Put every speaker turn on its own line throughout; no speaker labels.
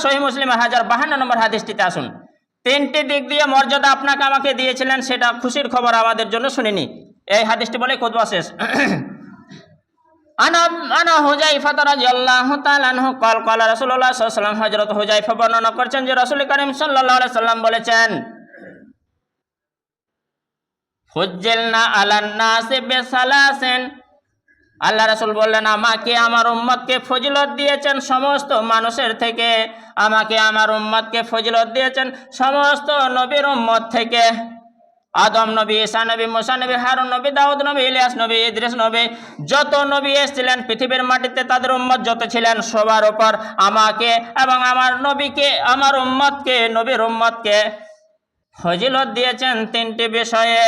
সহিহ মুসলিম 1052 নম্বর হাদিসটিতে আসুন। তিনটি দিক দিয়ে মর্যাদা আপনাকে আমাকে দিয়েছিলেন, সেটা খুশির খবর আমাদের জন্য শুনিনি। এই হাদিসটি বলে খুতবা শেষ। আনা হুযায়ফা রাদিয়াল্লাহু তাআলা আনহু قال قال রাসূলুল্লাহ সাল্লাল্লাহু আলাইহি ওয়াসাল্লাম, হযরত হুযায়ফা বর্ণনা করছেন যে রাসূল করিম সাল্লাল্লাহু আলাইহি ওয়াসাল্লাম বলেছেন, হুজ্জিলনা আলান নাসি বিসালাসিন, আল্লাহ রাসূল বললেন, আমাকে আমার উম্মতকে ফজিলত দিয়েছেন সমস্ত মানুষের থেকে, আমাকে আমার উম্মতকে ফজিলত দিয়েছেন সমস্ত নবীর উম্মত থেকে। আদম নবী, ঈসা নবী, মুসা নবী, হারুন নবী, দাউদ নবী, ইলিয়াস নবী, ইদ্রিস নবী, যত নবী এসেছিলেন পৃথিবীর মাটিতে, তাদের উম্মত যত ছিলেন সবার উপর আমাকে এবং আমার নবীকে, আমার উম্মতকে, নবীর উম্মতকে ফজিলত দিয়েছেন তিনটি বিষয়ে।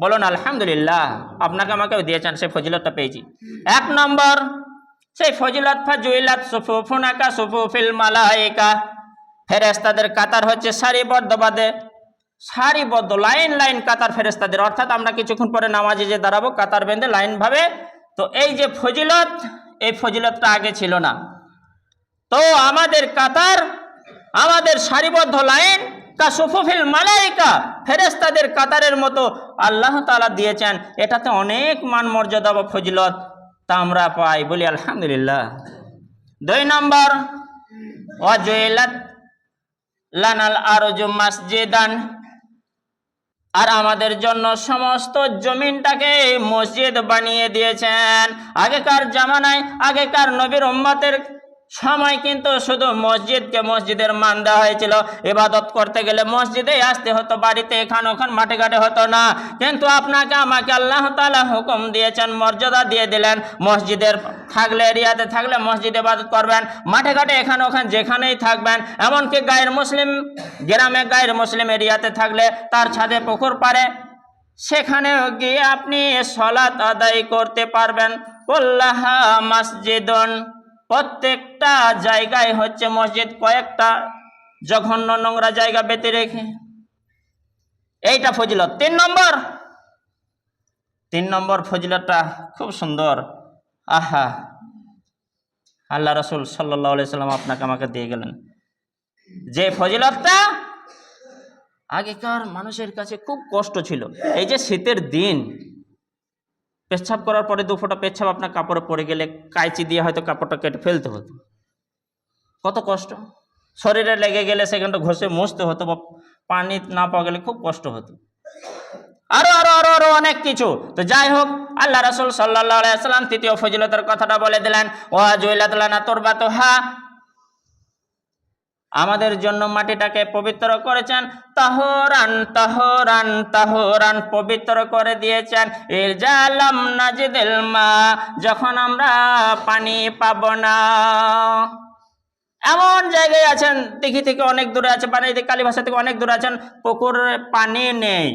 বলুন আলহামদুলিল্লাহ। আপনাকে আমাকেও দিয়েছেন, সেই ফজিলতটা পেয়েছি। 1 নম্বর, সেই ফজিলত ফাজুইলাত সুফুফুনা কা সুফুফিল মালায়েকা, ফেরেশতাদের কাতার হচ্ছে সারিবদ্ধ লাইন লাইন কাতার ফেরেশতাদের, অর্থাৎ আমরা কিছুক্ষণ পরে নামাজে যে দাঁড়াবো কাতার বেঁধে লাইন ভাবে। তো এই যে ফজিলত, এই ফজিলতটা আগে ছিল না। তো আমাদের কাতার, আমাদের সারিবদ্ধ লাইন কা সুফুফিল মালায়েকা, ফেরেশতাদের কাতারের মতো আল্লাহ তাআলা দিয়েছেন। এটাতে অনেক মান মর্যাদা বা ফজিলত তা আমরা পাই, বলি আলহামদুলিল্লাহ। 2 নম্বর, ওয়াজুইলাত লানাল আরজু মাসজিদান, আর আমাদের জন্য সমস্ত জমিনটাকে মসজিদ বানিয়ে দিয়েছেন। আগেকার জামানায়, আগেকার নবীর উম্মতের সময় কিন্তু শুধু মসজিদকে মসজিদের মান দেওয়া হয়েছিল। ইবাদত করতে গেলে মসজিদে আসতে হতো, বাড়িতে এখান ওখান মাঠে ঘাটে হতো না। কিন্তু আপনাকে আমাকে আল্লাহ তাআলা হুকুম দিয়েছেন, মর্যাদা দিয়ে দিলেন, মসজিদের থাকলে, এরিয়াতে থাকলে মসজিদে ইবাদত করবেন, মাঠে ঘাটে এখান ওখান যেখানেই থাকবেন, এমনকি গায়ের মুসলিম গ্রামে, গায়ের মুসলিম এরিয়াতে থাকলে তার ছাদে পুকুর পাড়ে সেখানেও গিয়ে আপনি সালাত আদায় করতে পারবেন। কুল্লাহা মাসজিদুন, প্রত্যেকটা জায়গায় হচ্ছে মসজিদ, কয়েকটা জঘন্য নোংরা জায়গা বেঁধে রেখে। এইটা ফজিলত। 3 নম্বর ফজিলতটা খুব সুন্দর। আহা, আল্লাহ রাসূল সাল্লাল্লাহু আলাইহি সাল্লাম আপনাকে আমাকে দিয়ে গেলেন যে ফজিলতটা আগেকার মানুষের কাছে খুব কষ্ট ছিল। এই যে শীতের দিন, পেচ্ছাপ করার পরে 2 ফোঁটা পেচ্ছাপ আপনার কাপড়ে পড়ে গেলে কাঁচি দিয়ে হয়তো কাপড়টা কেটে ফেলতে হতো, কত কষ্ট। শরীরে লেগে গেলে সেখানটা ঘষে মুছতে হতো, বা পানি না পাওয়া গেলে খুব কষ্ট হতো, আরো আরো আরো আরো অনেক কিছু। তো যাই হোক, আল্লাহ রাসূল সাল্লাল্লাহু আলাইহি ওয়াসাল্লাম তৃতীয় ফজিলতের কথাটা বলে দিলেন, ওয়াজুইলাত লানা তুরবাতুহা, আমাদের জন্য মাটিটাকে পবিত্র করেছেন, তাহরান তাহরান তাহরান, পবিত্র করে দিয়েছেন। ইরজালাম নাজিদিল মা, যখন আমরা পানি পাবো না। এমন জায়গায় আছেন, দিঘি থেকে অনেক দূরে আছে, পানি কালীভাষা থেকে অনেক দূরে আছেন, পুকুরে পানি নেই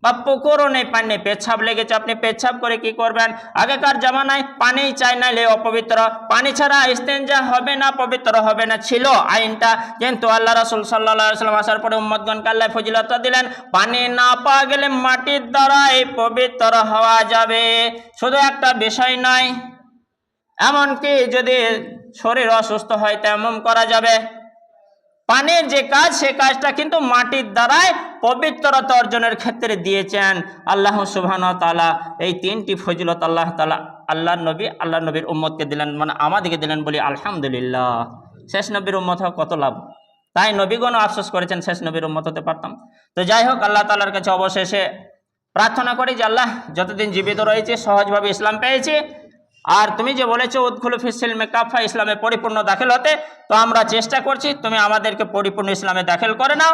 বা পুকুরও নেই, পানি নেই, পেচ্ছাপ লেগেছে, আপনি পেচ্ছাপ করে কি করবেন? আগেকার জামানায় পানি চাই নাইলে অপবিত্র, পানি ছাড়া ইস্তেঞ্জা হবে না, পবিত্র হবে না, ছিল আইনটা। কিন্তু আল্লাহ রাসূল সাল্লাল্লাহু আলাইহি ওয়াসাল্লাম আসার পরে উম্মতগণকে আল্লাহ ফজিলতটা দিলেন, পানি না পাওয়া গেলে মাটির দ্বারাই পবিত্র হওয়া যাবে। শুধু একটা বিষয় নয়, এমনকি যদি শরীর অসুস্থ হয় তেমন করা যাবে। পানির যে কাজ, সে কাজটা কিন্তু মাটির দ্বারাই পবিত্রতা অর্জনের ক্ষেত্রে দিয়েছেন আল্লাহ সুবহানাহু ওয়া তাআলা। এই 3টি ফজিলত আল্লাহ তাআলা আল্লাহর নবী, আল্লাহর নবীর উম্মতকে দিলেন, মানে আমাদেরকে দিলেন, বলি আলহামদুলিল্লাহ। শেষ নবীর উম্মত হওয়া কত লাভ। তাই নবীগণও আফসোস করেছেন, শেষ নবীর উম্মত হতে পারতাম। তো যাই হোক, আল্লাহ তাআলার কাছে অবশেষে প্রার্থনা করি যে আল্লাহ, যতদিন জীবিত রয়েছে সহজভাবে ইসলাম পেয়েছি, আর তুমি যে বলেছো উদখুলু ফিস সিলমি কাফা, ইসলামে পরিপূর্ণ দাখিল হতে, তো আমরা চেষ্টা করছি, তুমি আমাদেরকে পরিপূর্ণ ইসলামে দাখিল করে নাও।